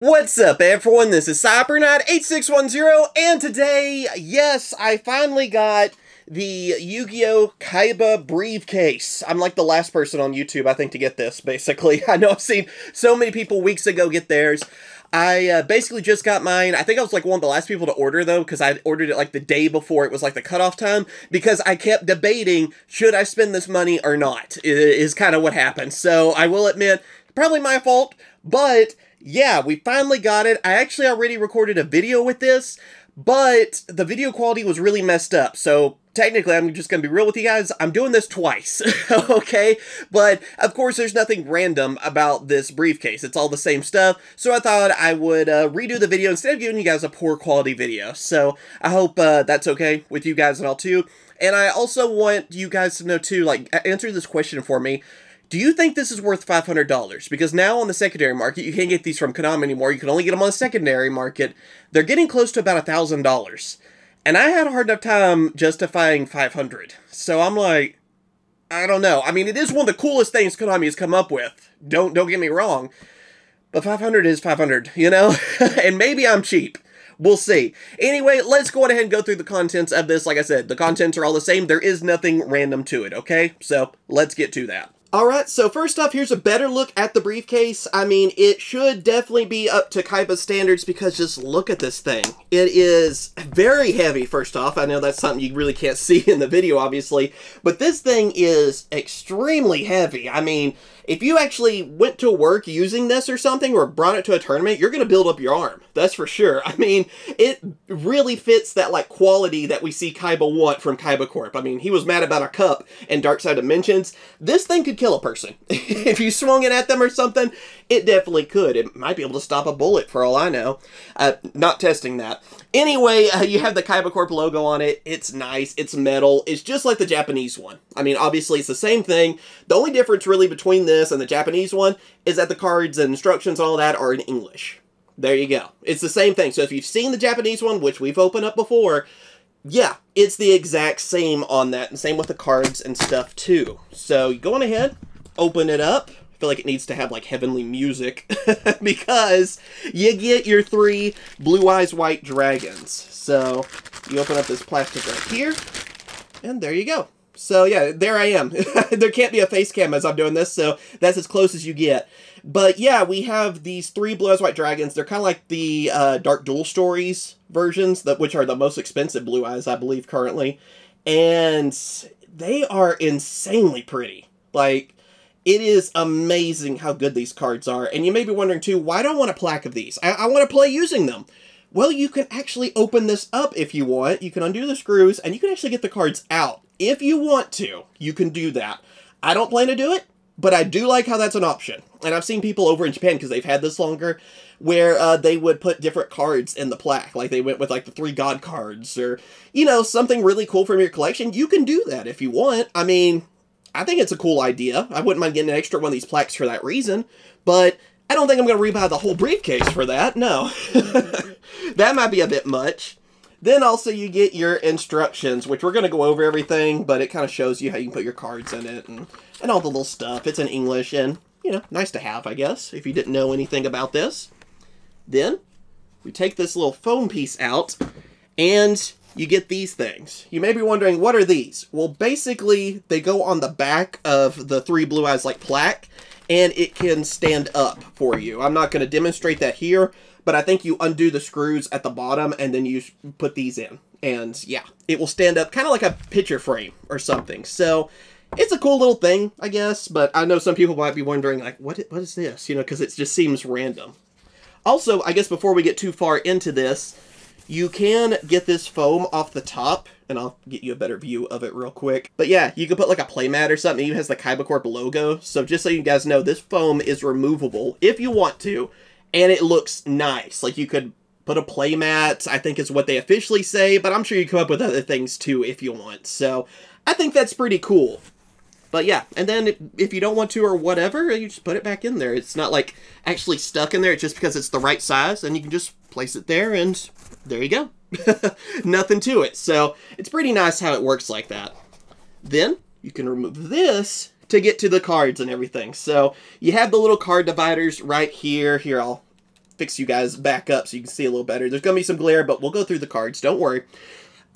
What's up, everyone? This is CyberKnight8610, and today, yes, I finally got the Yugioh Kaiba briefcase. I'm like the last person on YouTube, I think, to get this, basically. I know I've seen so many people weeks ago get theirs. I basically just got mine. I think I was like one of the last people to order, though, because I ordered it like the day before it was like the cutoff time, because I kept debating, should I spend this money or not, is kind of what happened. So I will admit, probably my fault, but yeah, we finally got it. I actually already recorded a video with this, but the video quality was really messed up. So technically, I'm just going to be real with you guys. I'm doing this twice, okay? But of course, there's nothing random about this briefcase. It's all the same stuff. So I thought I would redo the video instead of giving you guys a poor quality video. So I hope that's okay with you guys and all too. And I also want you guys to know too, like, answer this question for me. Do you think this is worth $500? Because now on the secondary market, you can't get these from Konami anymore. You can only get them on the secondary market. They're getting close to about $1,000. And I had a hard enough time justifying $500. So I'm like, I don't know. I mean, it is one of the coolest things Konami has come up with. Don't get me wrong. But 500 is 500, you know? And maybe I'm cheap. We'll see. Anyway, let's go ahead and go through the contents of this. Like I said, the contents are all the same. There is nothing random to it, okay? So let's get to that. Alright, so first off, here's a better look at the briefcase. I mean, it should definitely be up to Kaiba standards because just look at this thing. It is very heavy, first off. I know that's something you really can't see in the video, obviously. But this thing is extremely heavy. I mean, if you actually went to work using this or something or brought it to a tournament, you're going to build up your arm. That's for sure. I mean, it really fits that like quality that we see Kaiba want from Kaiba Corp. I mean, he was mad about a cup in Dark Side Dimensions. This thing could kill a person. If you swung it at them or something, it definitely could. It might be able to stop a bullet for all I know. Not testing that. Anyway, you have the Kaiba Corp logo on it. It's nice. It's metal. It's just like the Japanese one. I mean, obviously, it's the same thing. The only difference really between this and the Japanese one is that the cards and instructions and all that are in English. There you go. It's the same thing. So if you've seen the Japanese one, which we've opened up before, yeah, it's the exact same on that. And same with the cards and stuff, too. So you go on ahead, open it up. I feel like it needs to have like heavenly music because you get your 3 Blue Eyes White Dragons. So you open up this plastic right here, and there you go. So yeah, there I am. There can't be a face cam as I'm doing this, so that's as close as you get. But yeah, we have these 3 Blue Eyes White Dragons. They're kind of like the Dark Duel Stories versions, which are the most expensive Blue Eyes, I believe, currently. And they are insanely pretty. Like, it is amazing how good these cards are. And you may be wondering, too, why do I want a plaque of these? I want to play using them. Well, you can actually open this up if you want. You can undo the screws, and you can actually get the cards out. If you want to, you can do that. I don't plan to do it, but I do like how that's an option. And I've seen people over in Japan, because they've had this longer, where they would put different cards in the plaque. Like, they went with, like, the 3 God cards, or, you know, something really cool from your collection. You can do that if you want. I mean, I think it's a cool idea. I wouldn't mind getting an extra one of these plaques for that reason, but I don't think I'm going to rebuy the whole briefcase for that. No. That might be a bit much. Then also you get your instructions, which we're going to go over everything, but it kind of shows you how you can put your cards in it and all the little stuff. It's in English and, you know, nice to have, I guess, if you didn't know anything about this. Then we take this little foam piece out and you get these things. You may be wondering, what are these? Well, basically, they go on the back of the 3 Blue Eyes like plaque, and it can stand up for you. I'm not going to demonstrate that here, but I think you undo the screws at the bottom, and then you put these in. And yeah, it will stand up kind of like a picture frame or something. So it's a cool little thing, I guess, but I know some people might be wondering, like, what is this? You know, because it just seems random. Also, I guess before we get too far into this, you can get this foam off the top, and I'll get you a better view of it real quick. But yeah, you can put like a playmat or something. It even has the Kaiba Corp logo. So just so you guys know, this foam is removable if you want to, and it looks nice. Like, you could put a playmat, I think is what they officially say, but I'm sure you come up with other things too if you want. So I think that's pretty cool. But yeah, and then if you don't want to or whatever, you just put it back in there. It's not like actually stuck in there. It's just because it's the right size, and you can just place it there, and there you go. Nothing to it. So it's pretty nice how it works like that. Then you can remove this to get to the cards and everything. So you have the little card dividers right here. Here, I'll fix you guys back up so you can see a little better. There's going to be some glare, but we'll go through the cards. Don't worry.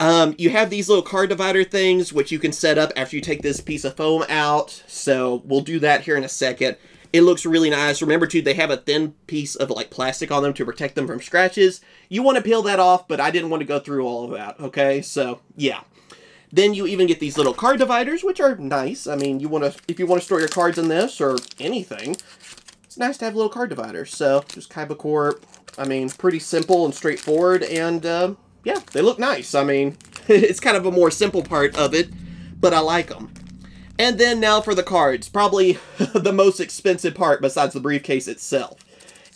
You have these little card divider things, which you can set up after you take this piece of foam out. So we'll do that here in a second. It looks really nice. Remember, too, they have a thin piece of, like, plastic on them to protect them from scratches. You want to peel that off, but I didn't want to go through all of that, okay? So, yeah. Then you even get these little card dividers, which are nice. I mean, if you want to store your cards in this or anything, it's nice to have little card dividers. So, just Kaiba Corp. I mean, pretty simple and straightforward, and, yeah, they look nice. I mean, it's kind of a more simple part of it, but I like them. And then now for the cards, probably the most expensive part besides the briefcase itself.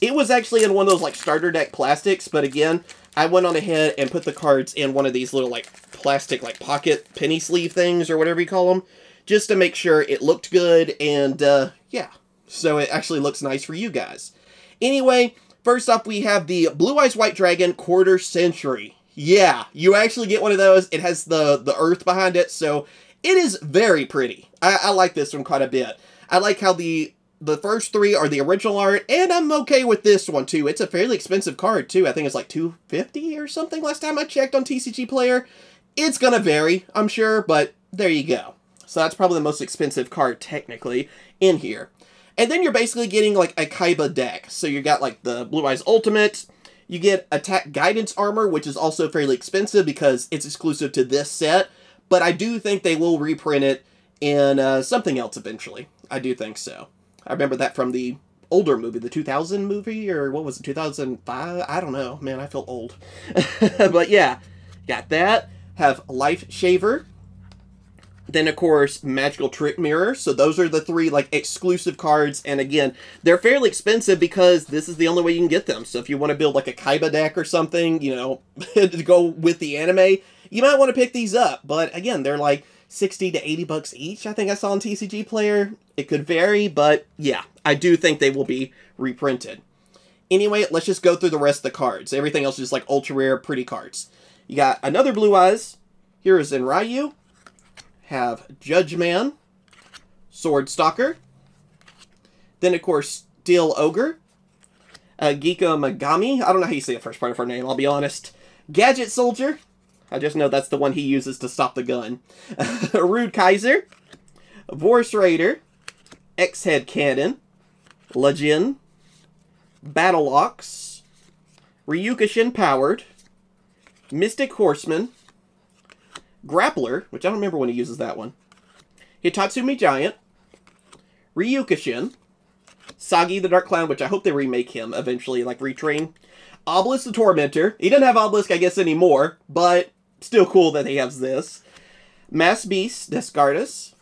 It was actually in one of those like starter deck plastics, but again, I went on ahead and put the cards in one of these little like plastic like pocket penny sleeve things or whatever you call them, just to make sure it looked good and yeah, so it actually looks nice for you guys. Anyway, first off we have the Blue Eyes White Dragon Quarter Century. Yeah, you actually get one of those. It has the earth behind it, so it is very pretty. I like this one quite a bit. I like how the first three are the original art, and I'm okay with this one too. It's a fairly expensive card too. I think it's like $250 or something last time I checked on TCG Player. It's gonna vary, I'm sure, but there you go. So that's probably the most expensive card technically in here. And then you're basically getting like a Kaiba deck. So you got like the Blue Eyes Ultimate. You get Attack Guidance Armor, which is also fairly expensive because it's exclusive to this set. But I do think they will reprint it in something else eventually. I do think so. I remember that from the older movie, the 2000 movie, or what was it, 2005? I don't know. Man, I feel old. But yeah, got that. Have Life Shaver. Then, of course, Magical Trick Mirror. So those are the three, like, exclusive cards. And again, they're fairly expensive because this is the only way you can get them. So if you want to build, like, a Kaiba deck or something, you know, to go with the anime, you might want to pick these up. But again, they're like 60 to 80 bucks each, I think I saw on TCG Player. It could vary, but yeah, I do think they will be reprinted. Anyway, let's just go through the rest of the cards. Everything else is just like ultra rare, pretty cards. You got another Blue Eyes. Here is in Ryu. Have Judge Man. Sword Stalker. Then, of course, Steel Ogre. Giko Megami. I don't know how you say the first part of her name, I'll be honest. Gadget Soldier. I just know that's the one he uses to stop the gun. Rude Kaiser. Vorse Raider. X-Head Cannon. Lejin. Battle Ox. Ryukushin Powered. Mystic Horseman. Grappler, which I don't remember when he uses that one. Hitatsumi Giant. Ryukushin. Sagi the Dark Clown, which I hope they remake him eventually, like retrain. Obelisk the Tormentor. He doesn't have Obelisk, I guess, anymore, but still cool that he has this. Mass Beast, Descartes.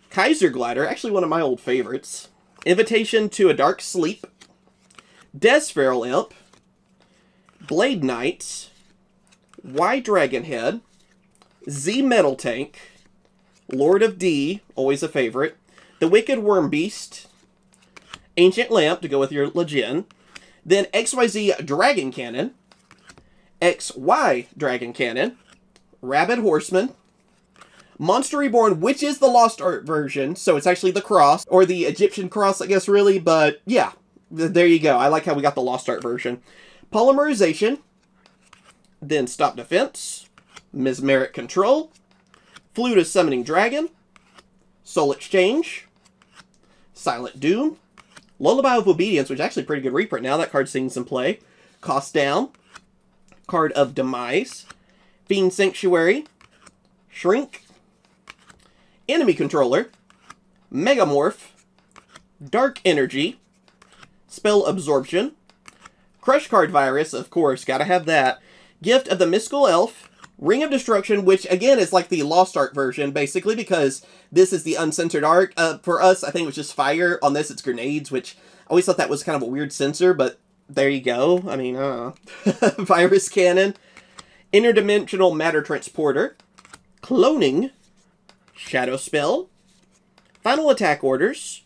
Kaiser Glider, actually one of my old favorites. Invitation to a Dark Sleep. Des Feral Imp. Blade Knight. Y Dragon Head. Z Metal Tank. Lord of D, always a favorite. The Wicked Worm Beast. Ancient Lamp, to go with your Lejin. Then XYZ Dragon Cannon. XY Dragon Cannon. Rabid Horseman. Monster Reborn, which is the Lost Art version, so it's actually the cross, or the Egyptian cross, I guess, really, but yeah, there you go. I like how we got the Lost Art version. Polymerization. Then Stop Defense. Mesmeric Control. Flutus Summoning Dragon. Soul Exchange. Silent Doom. Lullaby of Obedience, which is actually a pretty good reprint now. That card's seeing some play. Cost Down. Card of Demise. Fiend Sanctuary. Shrink. Enemy Controller. Megamorph. Dark Energy. Spell Absorption. Crush Card Virus, of course, gotta have that. Gift of the Mystical Elf. Ring of Destruction, which again is like the Lost Art version, basically, because this is the uncensored art. For us, I think it was just fire. On this, it's grenades, which I always thought that was kind of a weird censor, but there you go. I mean, Virus Cannon. Interdimensional Matter Transporter. Cloning. Shadow Spell. Final Attack Orders.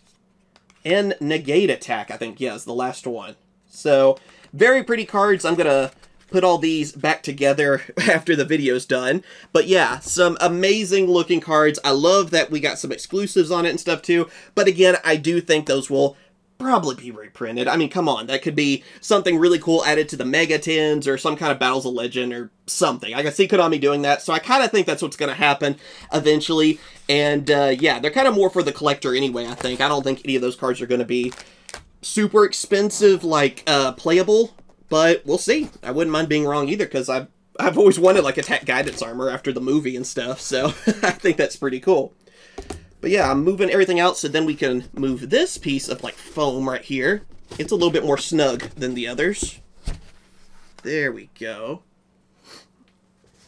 And Negate Attack, I think, yeah, is the last one. So, very pretty cards. I'm going to put all these back together after the video's done. But yeah, some amazing looking cards. I love that we got some exclusives on it and stuff too. But again, I do think those will probably be reprinted. I mean, come on, that could be something really cool added to the Mega Tins or some kind of Battles of Legend or something. I can see Konami doing that, so I kind of think that's what's going to happen eventually. And yeah, they're kind of more for the collector anyway, I think. I don't think any of those cards are going to be super expensive, like playable, but we'll see. I wouldn't mind being wrong either, because I've always wanted like attack guidance armor after the movie and stuff, so I think that's pretty cool. But yeah, I'm moving everything out so then we can move this piece of like foam right here. It's a little bit more snug than the others. There we go.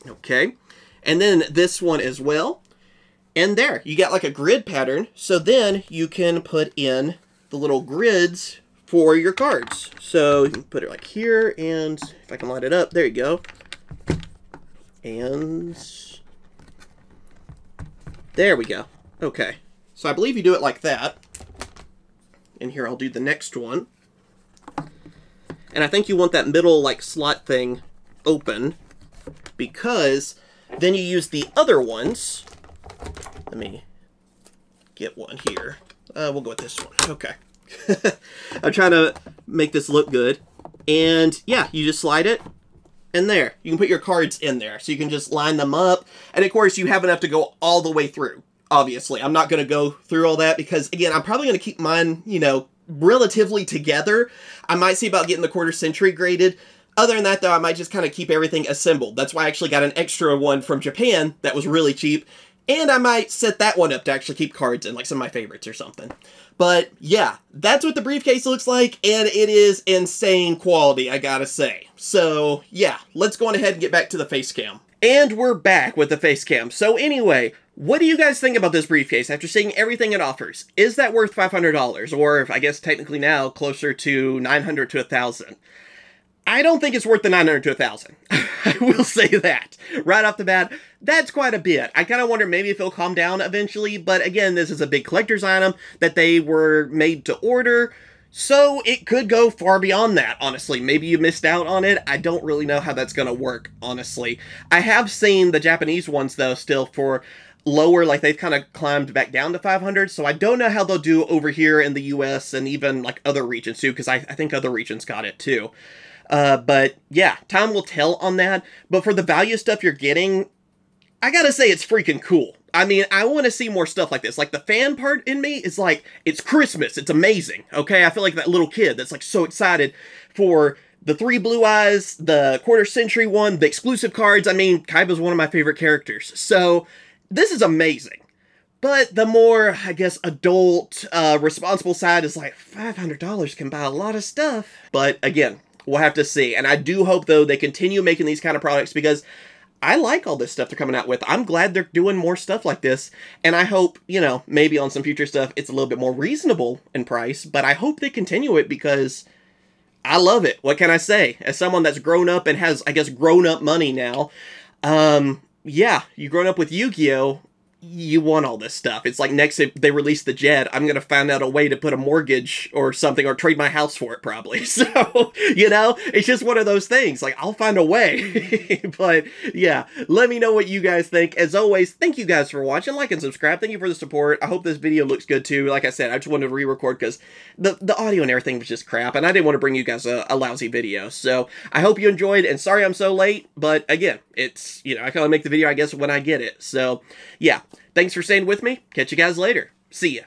Okay. And then this one as well. And there, you got like a grid pattern. So then you can put in the little grids for your cards. So you can put it like here, and if I can line it up, there you go. And there we go. Okay, so I believe you do it like that. And here I'll do the next one. And I think you want that middle like slot thing open, because then you use the other ones. Let me get one here. We'll go with this one. Okay. I'm trying to make this look good. And yeah, you just slide it. And there, you can put your cards in there. So you can just line them up. And of course, you have enough to go all the way through. Obviously, I'm not going to go through all that because, again, I'm probably going to keep mine, you know, relatively together. I might see about getting the quarter century graded. Other than that, though, I might just kind of keep everything assembled. That's why I actually got an extra one from Japan that was really cheap. And I might set that one up to actually keep cards in, like some of my favorites or something. But yeah, that's what the briefcase looks like, and it is insane quality, I gotta say. So yeah, let's go on ahead and get back to the face cam. And we're back with the face cam. So anyway, what do you guys think about this briefcase after seeing everything it offers? Is that worth $500? Or I guess technically now closer to $900 to $1,000. I don't think it's worth the $900 to $1,000. I will say that. Right off the bat, that's quite a bit. I kind of wonder maybe if it'll calm down eventually, but again, this is a big collector's item that they were made to order, so it could go far beyond that, honestly. Maybe you missed out on it. I don't really know how that's going to work, honestly. I have seen the Japanese ones, though, still for lower, like they've kind of climbed back down to 500, so I don't know how they'll do over here in the US and even like other regions too, because I think other regions got it too. But yeah, time will tell on that. But for the value stuff you're getting, I gotta say it's freaking cool. I mean, I want to see more stuff like this. Like, the fan part in me is like, it's Christmas. It's amazing. Okay, I feel like that little kid that's like so excited for the 3 Blue Eyes, the quarter century one, the exclusive cards. I mean, Kaiba's one of my favorite characters. So this is amazing. But the more, I guess, adult, responsible side is like, $500 can buy a lot of stuff. But again, we'll have to see. And I do hope, though, they continue making these kind of products, because I like all this stuff they're coming out with. I'm glad they're doing more stuff like this. And I hope, you know, maybe on some future stuff, it's a little bit more reasonable in price. But I hope they continue it, because I love it. What can I say? As someone that's grown up and has, I guess, grown-up money now, yeah, you've grown up with Yu-Gi-Oh! You want all this stuff. It's like next if they release the Jet, I'm going to find out a way to put a mortgage or something, or trade my house for it probably. So, you know, it's just one of those things. Like, I'll find a way. But yeah, let me know what you guys think. As always, thank you guys for watching. Like and subscribe. Thank you for the support. I hope this video looks good too. Like I said, I just wanted to re-record because the audio and everything was just crap, and I didn't want to bring you guys a lousy video. So I hope you enjoyed, and sorry I'm so late, but again, it's, you know, I can only make the video, I guess, when I get it. So yeah, thanks for staying with me. Catch you guys later. See ya.